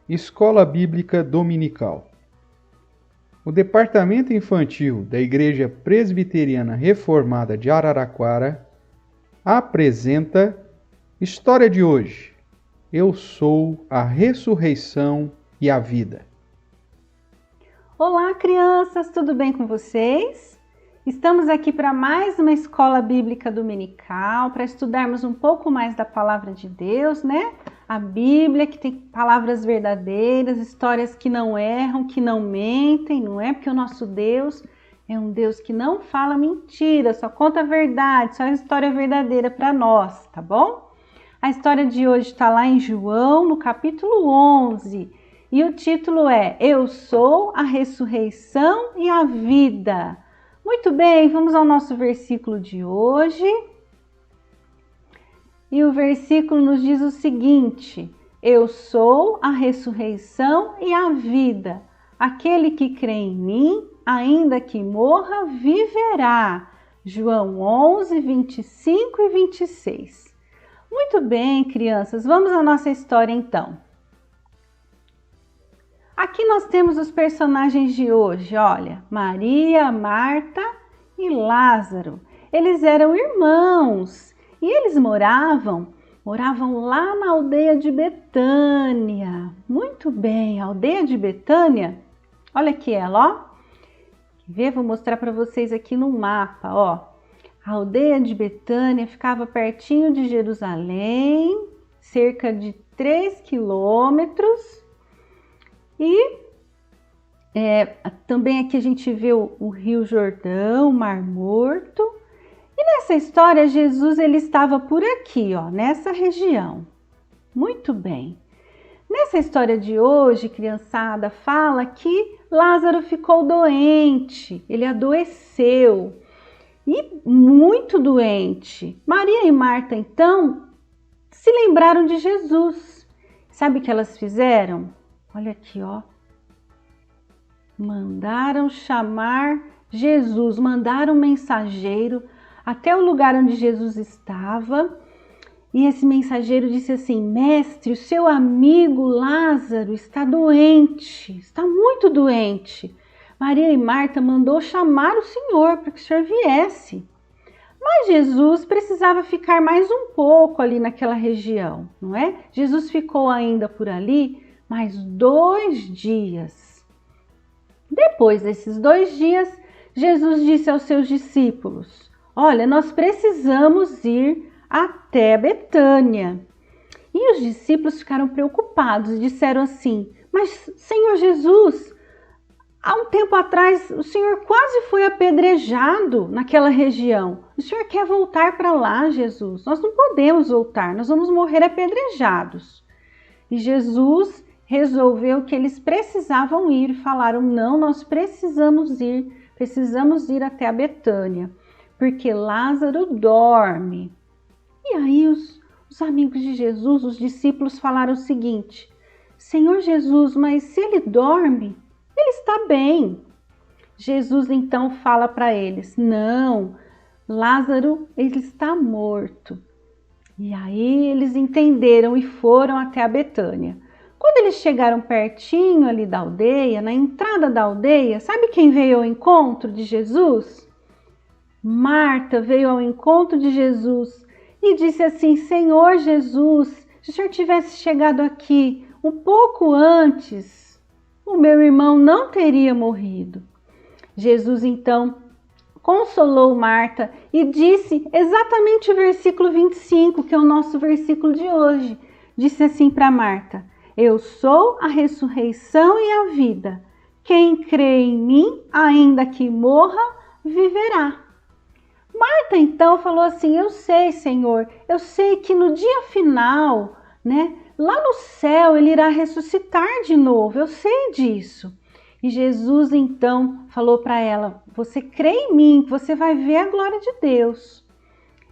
Escola Bíblica Dominical. O Departamento Infantil da Igreja Presbiteriana Reformada de Araraquara apresenta História de hoje. Eu sou a ressurreição e a vida. Olá, crianças, tudo bem com vocês? Estamos aqui para mais uma escola bíblica dominical, para estudarmos um pouco mais da palavra de Deus, né? A Bíblia, que tem palavras verdadeiras, histórias que não erram, que não mentem, não é? Porque o nosso Deus é um Deus que não fala mentira, só conta a verdade, só a história verdadeira para nós, tá bom? A história de hoje está lá em João, no capítulo 11, e o título é Eu sou a ressurreição e a vida. Muito bem, vamos ao nosso versículo de hoje. E o versículo nos diz o seguinte: Eu sou a ressurreição e a vida. Aquele que crê em mim, ainda que morra, viverá. João 11, 25 e 26. Muito bem, crianças, vamos à nossa história então. Aqui nós temos os personagens de hoje, olha, Maria, Marta e Lázaro. Eles eram irmãos. E eles moravam lá na aldeia de Betânia. Muito bem, a aldeia de Betânia, olha aqui ela, ó. Quer ver? Vou mostrar para vocês aqui no mapa, ó. A aldeia de Betânia ficava pertinho de Jerusalém, cerca de 3 quilômetros. E também aqui a gente vê o Rio Jordão, o Mar Morto. E nessa história, Jesus ele estava por aqui, ó, nessa região. Muito bem. Nessa história de hoje, criançada, fala que Lázaro ficou doente, ele adoeceu, e muito doente. Maria e Marta, então, se lembraram de Jesus. Sabe o que elas fizeram? Olha aqui, ó. Mandaram chamar Jesus, mandaram um mensageiro até o lugar onde Jesus estava, e esse mensageiro disse assim: Mestre, o seu amigo Lázaro está doente, está muito doente. Maria e Marta mandou chamar o Senhor para que o Senhor viesse. Mas Jesus precisava ficar mais um pouco ali naquela região, não é? Jesus ficou ainda por ali mais 2 dias. Depois desses 2 dias, Jesus disse aos seus discípulos: Olha, nós precisamos ir até Betânia. E os discípulos ficaram preocupados e disseram assim: Mas, Senhor Jesus, há um tempo atrás o Senhor quase foi apedrejado naquela região. O Senhor quer voltar para lá, Jesus? Nós não podemos voltar, nós vamos morrer apedrejados. E Jesus resolveu que eles precisavam ir e falaram: Não, nós precisamos ir até a Betânia, porque Lázaro dorme. E aí os amigos de Jesus, os discípulos, falaram o seguinte: Senhor Jesus, mas se ele dorme, ele está bem. Jesus então fala para eles: Não, Lázaro, ele está morto. E aí eles entenderam e foram até a Betânia. Quando eles chegaram pertinho ali da aldeia, na entrada da aldeia, sabe quem veio ao encontro de Jesus? Marta veio ao encontro de Jesus e disse assim: Senhor Jesus, se o Senhor tivesse chegado aqui um pouco antes, o meu irmão não teria morrido. Jesus então consolou Marta e disse exatamente o versículo 25, que é o nosso versículo de hoje. Disse assim para Marta: Eu sou a ressurreição e a vida. Quem crê em mim, ainda que morra, viverá. Marta então falou assim: Eu sei, Senhor, eu sei que no dia final, né, lá no céu ele irá ressuscitar de novo, eu sei disso. E Jesus então falou para ela: Você crê em mim, que você vai ver a glória de Deus.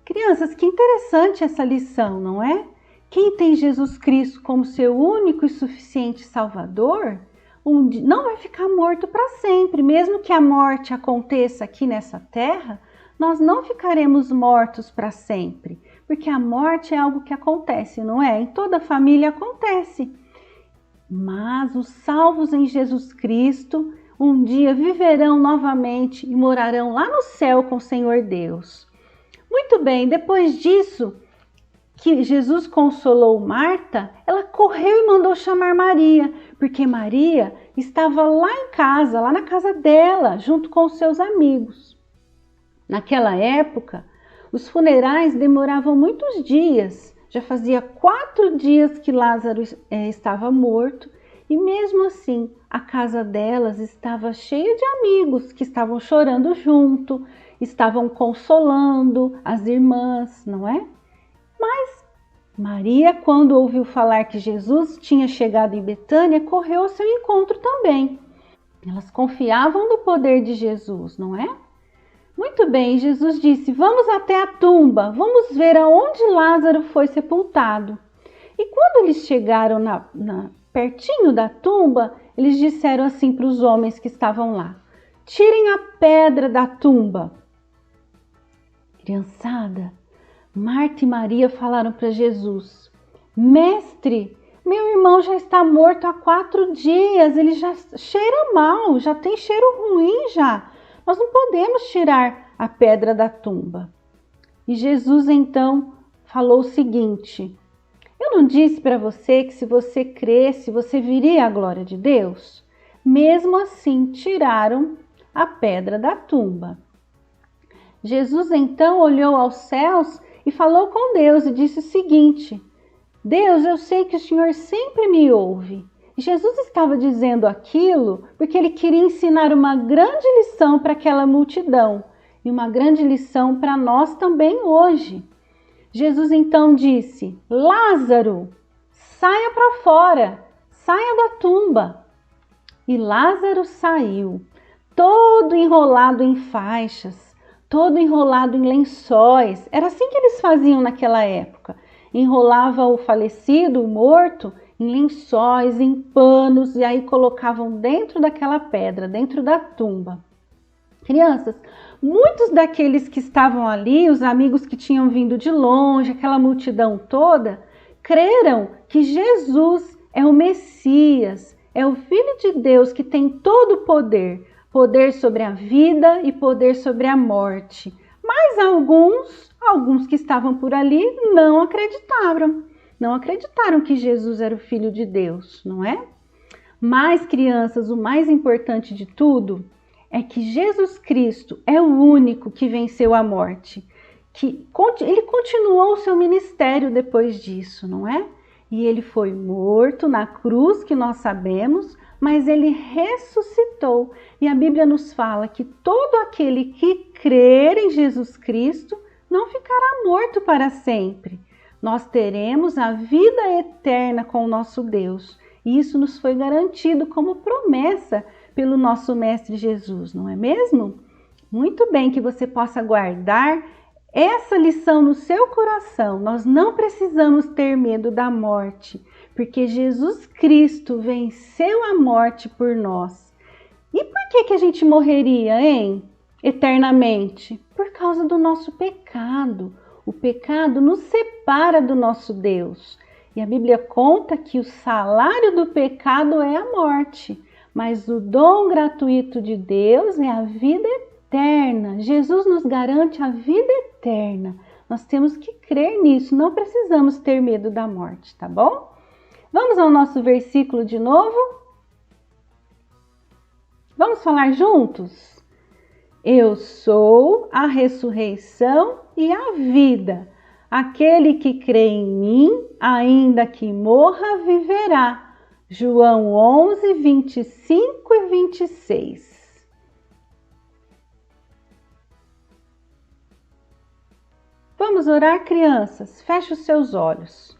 Crianças, que interessante essa lição, não é? Quem tem Jesus Cristo como seu único e suficiente Salvador, não vai ficar morto para sempre. Mesmo que a morte aconteça aqui nessa terra, nós não ficaremos mortos para sempre. Porque a morte é algo que acontece, não é? Em toda família acontece. Mas os salvos em Jesus Cristo um dia viverão novamente e morarão lá no céu com o Senhor Deus. Muito bem, depois disso, que Jesus consolou Marta, ela correu e mandou chamar Maria, porque Maria estava lá em casa, lá na casa dela, junto com os seus amigos. Naquela época, os funerais demoravam muitos dias, já fazia 4 dias que Lázaro estava morto, e mesmo assim, a casa delas estava cheia de amigos que estavam chorando junto, estavam consolando as irmãs, não é? Mas Maria, quando ouviu falar que Jesus tinha chegado em Betânia, correu ao seu encontro também. Elas confiavam no poder de Jesus, não é? Muito bem, Jesus disse: vamos até a tumba, vamos ver aonde Lázaro foi sepultado. E quando eles chegaram pertinho da tumba, eles disseram assim para os homens que estavam lá: tirem a pedra da tumba. Criançada, Marta e Maria falaram para Jesus: mestre, meu irmão já está morto há 4 dias, ele já cheira mal, já tem cheiro ruim já. Nós não podemos tirar a pedra da tumba. E Jesus então falou o seguinte: eu não disse para você que se você cresce, você viria à glória de Deus? Mesmo assim, tiraram a pedra da tumba. Jesus então olhou aos céus e falou com Deus e disse o seguinte: Deus, eu sei que o Senhor sempre me ouve. Jesus estava dizendo aquilo porque ele queria ensinar uma grande lição para aquela multidão e uma grande lição para nós também hoje. Jesus então disse: Lázaro, saia para fora, saia da tumba. E Lázaro saiu, todo enrolado em faixas, todo enrolado em lençóis. Era assim que eles faziam naquela época. Enrolava o falecido, o morto, em lençóis, em panos, e aí colocavam dentro daquela pedra, dentro da tumba. Crianças, muitos daqueles que estavam ali, os amigos que tinham vindo de longe, aquela multidão toda, creram que Jesus é o Messias, é o Filho de Deus que tem todo o poder, poder sobre a vida e poder sobre a morte. Mas alguns que estavam por ali não acreditaram. Não acreditaram que Jesus era o Filho de Deus, não é? Mas, crianças, o mais importante de tudo é que Jesus Cristo é o único que venceu a morte. Ele continuou o seu ministério depois disso, não é? E ele foi morto na cruz, que nós sabemos, mas ele ressuscitou. E a Bíblia nos fala que todo aquele que crer em Jesus Cristo não ficará morto para sempre. Nós teremos a vida eterna com o nosso Deus. E isso nos foi garantido como promessa pelo nosso Mestre Jesus, não é mesmo? Muito bem, que você possa guardar essa lição no seu coração. Nós não precisamos ter medo da morte, porque Jesus Cristo venceu a morte por nós. E por que a gente morreria, hein? Eternamente? Por causa do nosso pecado. O pecado nos separa do nosso Deus. E a Bíblia conta que o salário do pecado é a morte, mas o dom gratuito de Deus é a vida eterna. Jesus nos garante a vida eterna. Nós temos que crer nisso, não precisamos ter medo da morte, tá bom? Vamos ao nosso versículo de novo? Vamos falar juntos? Eu sou a ressurreição e a vida. Aquele que crê em mim, ainda que morra, viverá. João 11, 25 e 26. Vamos orar, crianças? Feche os seus olhos.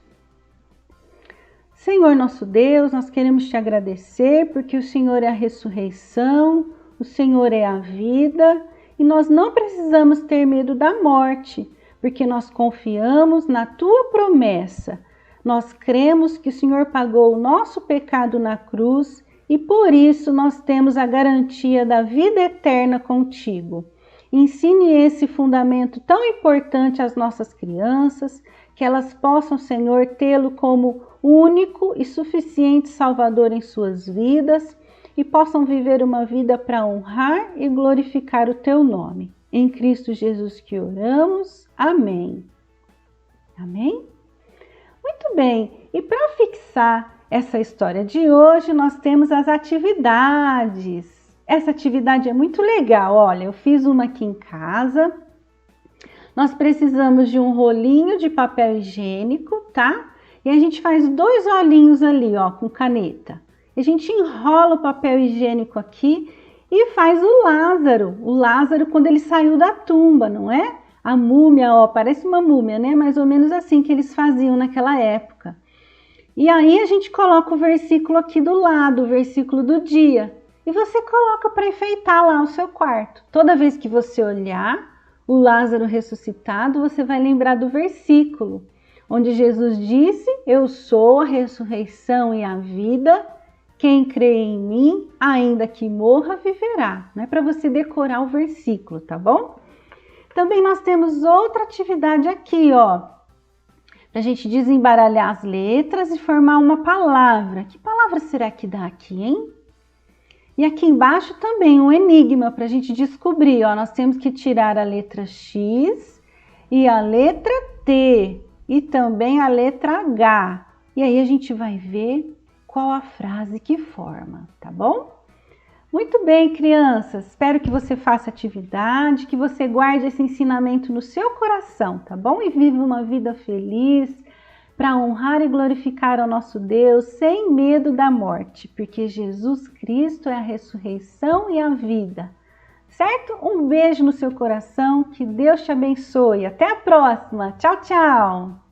Senhor nosso Deus, nós queremos te agradecer porque o Senhor é a ressurreição, o Senhor é a vida e nós não precisamos ter medo da morte, porque nós confiamos na tua promessa. Nós cremos que o Senhor pagou o nosso pecado na cruz e por isso nós temos a garantia da vida eterna contigo. Ensine esse fundamento tão importante às nossas crianças, que elas possam, Senhor, tê-lo como único e suficiente Salvador em suas vidas e possam viver uma vida para honrar e glorificar o teu nome. Em Cristo Jesus que oramos. Amém. Amém? Muito bem. E para fixar essa história de hoje, nós temos as atividades. Essa atividade é muito legal. Olha, eu fiz uma aqui em casa. Nós precisamos de um rolinho de papel higiênico, tá? E a gente faz 2 olhinhos ali, ó, com caneta. A gente enrola o papel higiênico aqui e faz o Lázaro. O Lázaro quando ele saiu da tumba, não é? A múmia, ó, parece uma múmia, né? Mais ou menos assim que eles faziam naquela época. E aí a gente coloca o versículo aqui do lado, o versículo do dia. E você coloca para enfeitar lá o seu quarto. Toda vez que você olhar o Lázaro ressuscitado, você vai lembrar do versículo, onde Jesus disse: eu sou a ressurreição e a vida, quem crê em mim, ainda que morra, viverá. Não é para você decorar o versículo, tá bom? Também nós temos outra atividade aqui, ó, para a gente desembaralhar as letras e formar uma palavra. Que palavra será que dá aqui, hein? E aqui embaixo também um enigma para a gente descobrir. Ó, nós temos que tirar a letra X e a letra T e também a letra H. E aí a gente vai ver qual a frase que forma, tá bom? Muito bem, crianças. Espero que você faça atividade, que você guarde esse ensinamento no seu coração, tá bom? E viva uma vida feliz, para honrar e glorificar ao nosso Deus sem medo da morte, porque Jesus Cristo é a ressurreição e a vida, certo? Um beijo no seu coração, que Deus te abençoe. Até a próxima. Tchau, tchau!